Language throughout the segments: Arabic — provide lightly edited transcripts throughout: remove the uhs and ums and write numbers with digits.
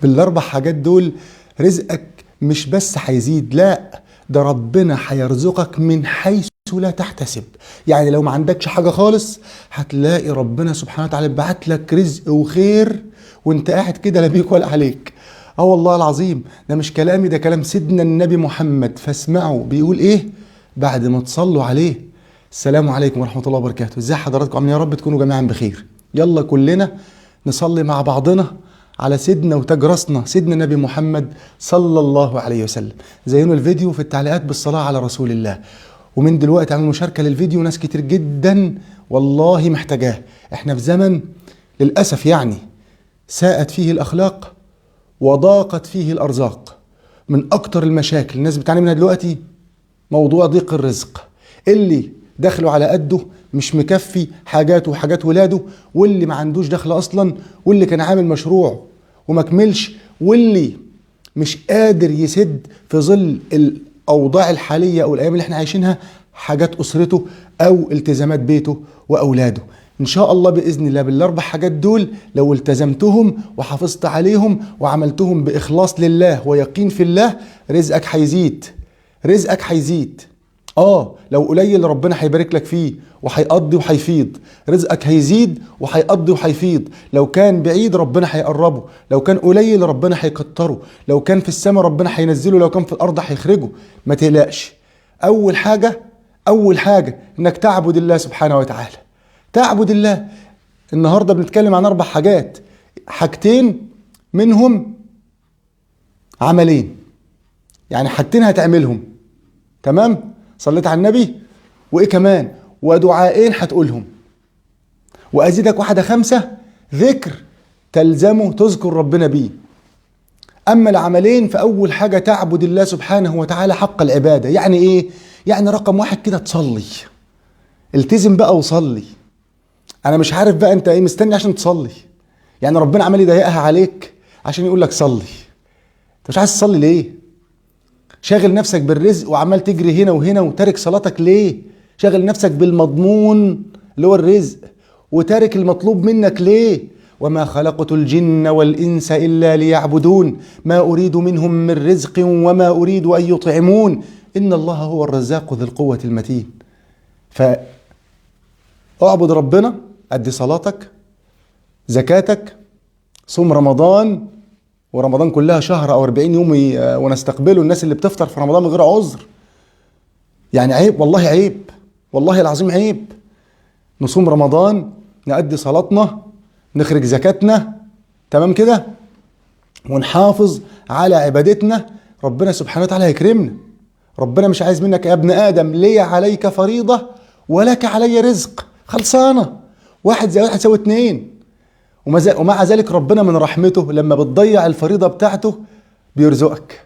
بالاربع حاجات دول رزقك مش بس هيزيد، لا ده ربنا هيرزقك من حيث لا تحتسب. يعني لو ما عندكش حاجة خالص هتلاقي ربنا سبحانه وتعالى بعت لك رزق وخير وانت قاعد كده لا بيك ولا عليك. اه والله العظيم، ده مش كلامي، ده كلام سيدنا النبي محمد، فاسمعوا بيقول ايه بعد ما تصلوا عليه. السلام عليكم ورحمة الله وبركاته. ازاي حضراتكم عاملين؟ يا رب تكونوا جميعا بخير. يلا كلنا نصلي مع بعضنا على سيدنا وتاج راسنا سيدنا النبي محمد صلى الله عليه وسلم. زينوا الفيديو في التعليقات بالصلاة على رسول الله، ومن دلوقتي اعملوا مشاركة للفيديو، ناس كتير جدا والله محتاجاه. احنا في زمن للأسف يعني ساءت فيه الأخلاق وضاقت فيه الأرزاق. من أكتر المشاكل الناس بتعاني منها دلوقتي موضوع ضيق الرزق، اللي دخله على قده مش مكفي حاجاته وحاجات ولاده، واللي ما عندوش دخل أصلا، واللي كان عامل مشروع وما كملش، واللي مش قادر يسد في ظل الأوضاع الحالية أو الأيام اللي احنا عايشينها حاجات أسرته أو التزامات بيته وأولاده. إن شاء الله بإذن الله بالأربع حاجات دول لو التزمتهم وحافظت عليهم وعملتهم بإخلاص لله ويقين في الله رزقك هيزيد. رزقك هيزيد. لو قليل ربنا هيبارك لك فيه وهيقضي وهيفيض. رزقك هيزيد وهيقضي وهيفيض. لو كان بعيد ربنا هيقربه، لو كان قليل ربنا هيكتره، لو كان في السماء ربنا هينزله، لو كان في الأرض هيخرجه. ما تقلقش. أول حاجة إنك تعبد الله سبحانه وتعالى. تعبد الله. النهاردة بنتكلم عن 4 حاجات، حاجتين منهم عملين، يعني حاجتين هتعملهم. تمام؟ صليت على النبي، وإيه كمان؟ ودعائين هتقولهم. وأزيدك واحدة 5 ذكر تلزمه تذكر ربنا بيه. أما العملين فأول حاجة تعبد الله سبحانه وتعالى حق العبادة. يعني إيه؟ يعني رقم 1 كده تصلي. التزم بقى وصلي. أنا مش عارف بقى أنت إيه مستني عشان تصلي؟ يعني ربنا عمال يضيقها عليك عشان يقول لك صلي. أنت مش عايز تصلي ليه؟ شاغل نفسك بالرزق وعمال تجري هنا وهنا وتارك صلاتك ليه؟ شاغل نفسك بالمضمون اللي هو الرزق وتارك المطلوب منك ليه؟ وما خلقت الجن والإنس إلا ليعبدون ما أريد منهم من رزق وما أريد أن يطعمون إن الله هو الرزاق ذو القوة المتين. فاعبد ربنا، أدي صلاتك، زكاتك، صوم رمضان، ورمضان كلها شهر أو 40 يوم ونستقبله. الناس اللي بتفطر في رمضان من غير عذر يعني عيب، والله عيب، والله العظيم عيب. نصوم رمضان، نأدي صلاتنا، نخرج زكاتنا، تمام كده، ونحافظ على عبادتنا. ربنا سبحانه وتعالى هيكرمنا. ربنا مش عايز منك يا ابن آدم لي عليك فريضة ولك علي رزق. خلصانة، 1 زائد 1 يساوي 2. ومع ذلك ربنا من رحمته لما بتضيع الفريضة بتاعته بيرزقك.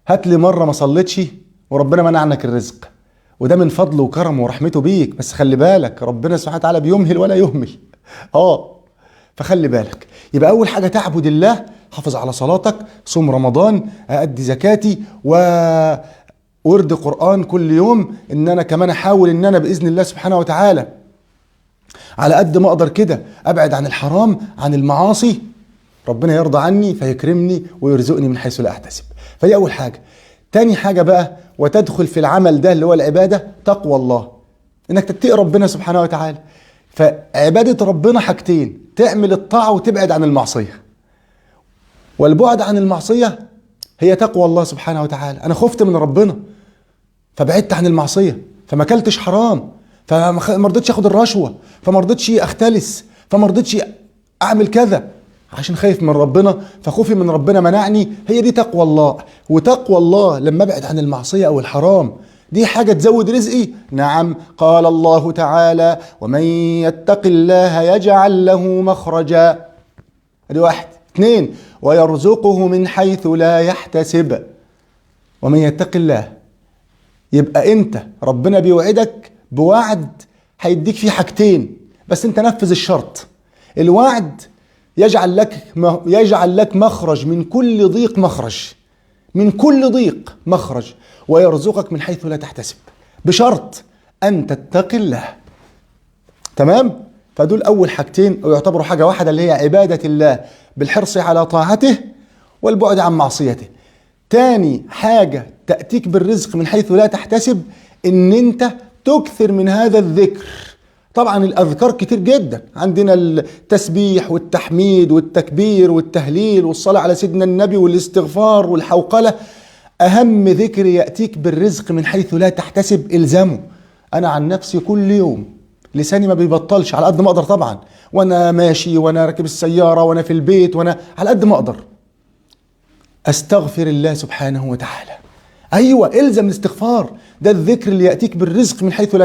هات لي مرة ما صليتش وربنا منع عنك الرزق، وده من فضله وكرمه ورحمته بيك. بس خلي بالك ربنا سبحانه وتعالى بيمهل ولا يهمل. فخلي بالك. يبقى أول حاجة تعبد الله، حافظ على صلاتك، صوم رمضان، أدي زكاتي، وورد قرآن كل يوم. إن أنا كمان أحاول إن أنا بإذن الله سبحانه وتعالى على قد ما أقدر كده أبعد عن الحرام، عن المعاصي. ربنا يرضى عني فيكرمني ويرزقني من حيث لا أحتسب. فدي أول حاجة. تاني حاجة بقى وتدخل في العمل ده اللي هو العبادة، تقوى الله، إنك تتقي ربنا سبحانه وتعالى. فعبادة ربنا حاجتين، تعمل الطاعة وتبعد عن المعصية. والبعد عن المعصية هي تقوى الله سبحانه وتعالى. أنا خفت من ربنا فبعدت عن المعصية، فما كلتش حرام، فما رضيتش اخد الرشوة، فما رضيتش اختلس، فما رضيتش اعمل كذا عشان خايف من ربنا، فخوفي من ربنا منعني. هي دي تقوى الله. وتقوى الله لما ابعد عن المعصية او الحرام دي حاجة تزود رزقي. نعم، قال الله تعالى ومن يتق الله يجعل له مخرجا. ادي 1. 2 ويرزقه من حيث لا يحتسب. ومن يتق الله، يبقى انت ربنا بيوعدك بوعد هيديك فيه حاجتين، بس انت نفذ الشرط. الوعد يجعل لك مخرج من كل ضيق، من كل ضيق مخرج، ويرزقك من حيث لا تحتسب، بشرط أن تتقي الله. تمام؟ فدول أول حاجتين، ويعتبروا حاجة واحدة اللي هي عبادة الله بالحرص على طاعته، والبعد عن معصيته. تاني حاجة تأتيك بالرزق من حيث لا تحتسب ان انت تكثر من هذا الذكر. طبعا الأذكار كتير جدا، عندنا التسبيح والتحميد والتكبير والتهليل والصلاة على سيدنا النبي والاستغفار والحوقلة. أهم ذكر يأتيك بالرزق من حيث لا تحتسب إلزامه. أنا عن نفسي كل يوم لساني ما بيبطلش على قد ما أقدر طبعا، وأنا ماشي وأنا راكب السيارة وأنا في البيت وأنا على قد ما أقدر أستغفر الله سبحانه وتعالى. أيوة، إلزم الاستغفار، ده الذكر اللي يأتيك بالرزق من حيث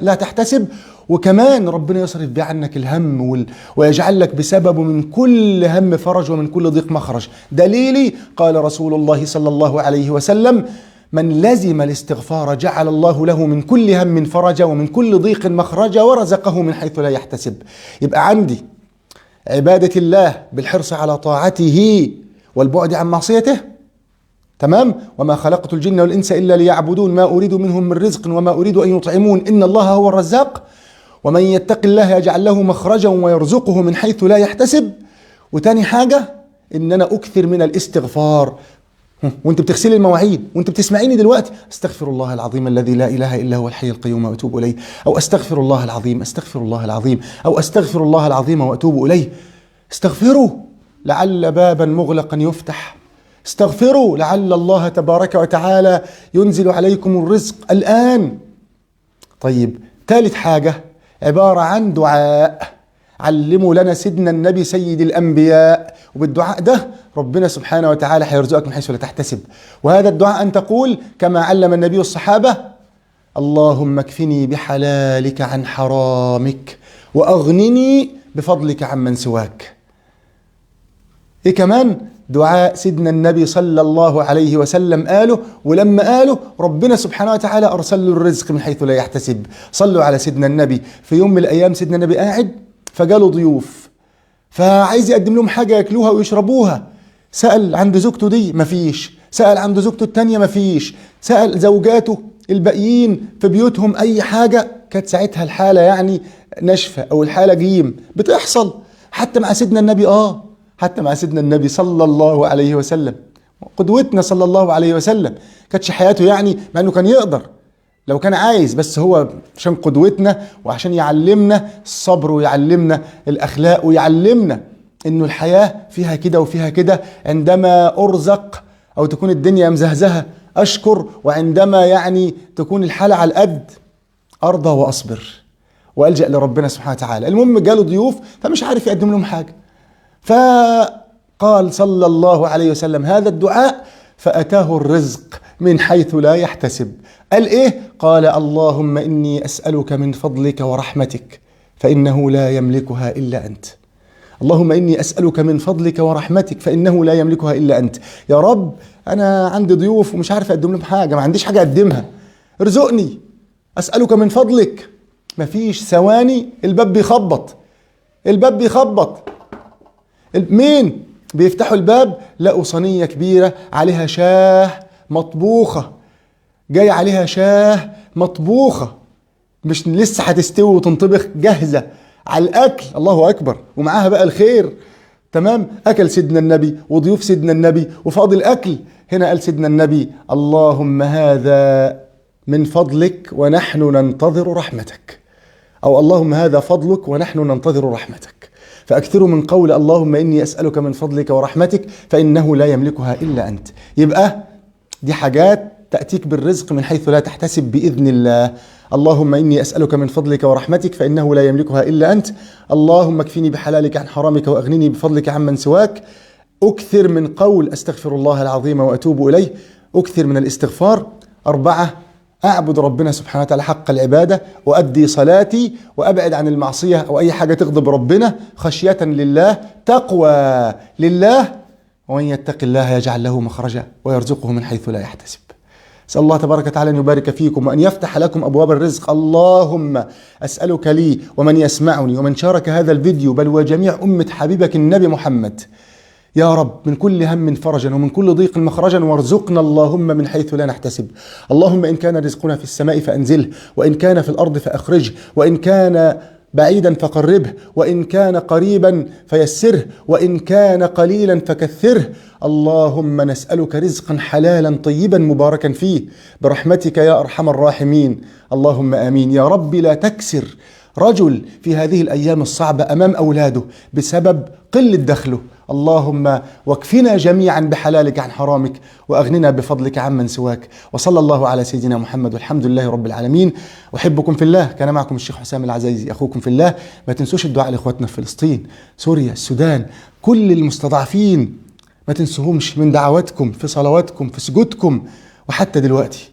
لا تحتسب. وكمان ربنا يصرف بيه عنك الهم ويجعل لك بسببه من كل هم فرج ومن كل ضيق مخرج. دليلي قال رسول الله صلى الله عليه وسلم: من لزم الاستغفار جعل الله له من كل هم فرجا ومن كل ضيق مخرجا ورزقه من حيث لا يحتسب. يبقى عندي عبادة الله بالحرص على طاعته والبعد عن معصيته، تمام؟ وما خلقت الجن والإنس إلا ليعبدون ما أريد منهم من رزق وما أريد أن يطعمون إن الله هو الرزاق ومن يتق الله يجعل له مخرجا ويرزقه من حيث لا يحتسب. وتاني حاجة إن أنا أكثر من الاستغفار. وانت بتغسلي المواعين وانت بتسمعيني دلوقتي: استغفر الله العظيم الذي لا اله الا هو الحي القيوم واتوب اليه، او استغفر الله العظيم، استغفر الله العظيم، او استغفر الله العظيم واتوب اليه. استغفروا لعل بابا مغلقا يفتح، استغفروا لعل الله تبارك وتعالى ينزل عليكم الرزق الآن. طيب، ثالث حاجة عبارة عن دعاء علموا لنا سيدنا النبي سيد الأنبياء، وبالدعاء ده ربنا سبحانه وتعالى هيرزقك من حيث لا تحتسب. وهذا الدعاء أن تقول كما علم النبي الصحابة: اللهم اكفني بحلالك عن حرامك وأغنني بفضلك عمن سواك. إيه كمان؟ دعاء سيدنا النبي صلى الله عليه وسلم قاله، ولما قاله ربنا سبحانه وتعالى أرسل له الرزق من حيث لا يحتسب. صلوا على سيدنا النبي. في يوم من الأيام سيدنا النبي قاعد فجاله ضيوف، فعايز يقدم لهم حاجة يأكلوها ويشربوها. سأل عند زوجته دي مفيش، سأل عند زوجته التانية مفيش، سأل زوجاته الباقيين في بيوتهم أي حاجة. كانت ساعتها الحالة يعني نشفة أو الحالة جيم، بتحصل حتى مع سيدنا النبي. حتى مع سيدنا النبي صلى الله عليه وسلم، قدوتنا صلى الله عليه وسلم. كانتش حياته يعني، مع انه كان يقدر لو كان عايز، بس هو عشان قدوتنا وعشان يعلمنا الصبر ويعلمنا الأخلاق ويعلمنا انه الحياة فيها كده وفيها كده. عندما أرزق أو تكون الدنيا مزهزهة أشكر، وعندما يعني تكون الحالة على القد أرضى وأصبر وألجأ لربنا سبحانه وتعالى. المهم جاله ضيوف فمش عارف يقدم لهم حاجة، فقال صلى الله عليه وسلم هذا الدعاء فأتاه الرزق من حيث لا يحتسب. قال إيه؟ قال: اللهم إني أسألك من فضلك ورحمتك فإنه لا يملكها إلا أنت. اللهم إني أسألك من فضلك ورحمتك فإنه لا يملكها إلا أنت. يا رب، أنا عندي ضيوف ومش عارف أقدم لهم حاجة، ما عنديش حاجة أقدمها، ارزقني، أسألك من فضلك. مفيش ثواني الباب بيخبط، الباب بيخبط. مين بيفتحوا الباب؟ لقوا صينية كبيرة عليها شاه مطبوخة، جاي عليها شاه مطبوخة مش لسه هتستوي وتنطبخ، جاهزة على الأكل. الله أكبر. ومعاها بقى الخير. تمام؟ أكل سيدنا النبي وضيوف سيدنا النبي وفاضل أكل. هنا قال سيدنا النبي: اللهم هذا من فضلك ونحن ننتظر رحمتك، أو اللهم هذا فضلك ونحن ننتظر رحمتك. فأكثروا من قول اللهم إني أسألك من فضلك ورحمتك فإنه لا يملكها إلا أنت. يبقى دي حاجات تأتيك بالرزق من حيث لا تحتسب بإذن الله. اللهم إني أسألك من فضلك ورحمتك فإنه لا يملكها إلا أنت. اللهم اكفني بحلالك عن حرامك وأغنني بفضلك عمن سواك. أكثر من قول أستغفر الله العظيم وأتوب إليه. أكثر من الاستغفار. 4، أعبد ربنا سبحانه وتعالى حق العبادة، وأدي صلاتي، وأبعد عن المعصية أو أي حاجة تغضب ربنا خشية لله، تقوى لله. ومن يتق الله يجعل له مخرجا ويرزقه من حيث لا يحتسب. أسأل الله تبارك وتعالى أن يبارك فيكم وأن يفتح لكم أبواب الرزق. اللهم أسألك لي ومن يسمعني ومن شارك هذا الفيديو بل وجميع أمة حبيبك النبي محمد، يا رب، من كل هم فرجا ومن كل ضيق مخرجا، وارزقنا اللهم من حيث لا نحتسب. اللهم إن كان رزقنا في السماء فأنزله، وإن كان في الأرض فأخرجه، وإن كان بعيدا فقربه، وإن كان قريبا فيسره، وإن كان قليلا فكثره. اللهم نسألك رزقا حلالا طيبا مباركا فيه برحمتك يا أرحم الراحمين. اللهم آمين. يا رب لا تكسر رجل في هذه الأيام الصعبة أمام أولاده بسبب قلة دخله. اللهم واكفنا جميعا بحلالك عن حرامك، وأغننا بفضلك عمن سواك. وصلى الله على سيدنا محمد، والحمد لله رب العالمين. أحبكم في الله. كان معكم الشيخ حسام العزيزي أخوكم في الله. ما تنسوش الدعاء لإخواتنا في فلسطين، سوريا، السودان، كل المستضعفين ما تنسوهمش من دعواتكم في صلواتكم في سجودكم. وحتى دلوقتي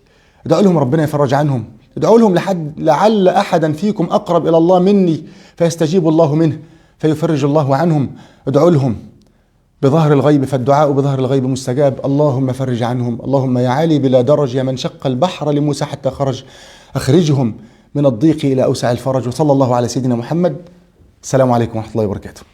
ادعوا لهم ربنا يفرج عنهم، ادعوا لهم لعل أحدا فيكم أقرب إلى الله مني فيستجيب الله منه فيفرج الله عنهم. ادعوا لهم بظهر الغيب، فالدعاء بظهر الغيب مستجاب. اللهم فرج عنهم. اللهم يا علي بلا درج، يا من شق البحر لموسى حتى خرج، أخرجهم من الضيق إلى أوسع الفرج. وصلى الله على سيدنا محمد. السلام عليكم ورحمة الله وبركاته.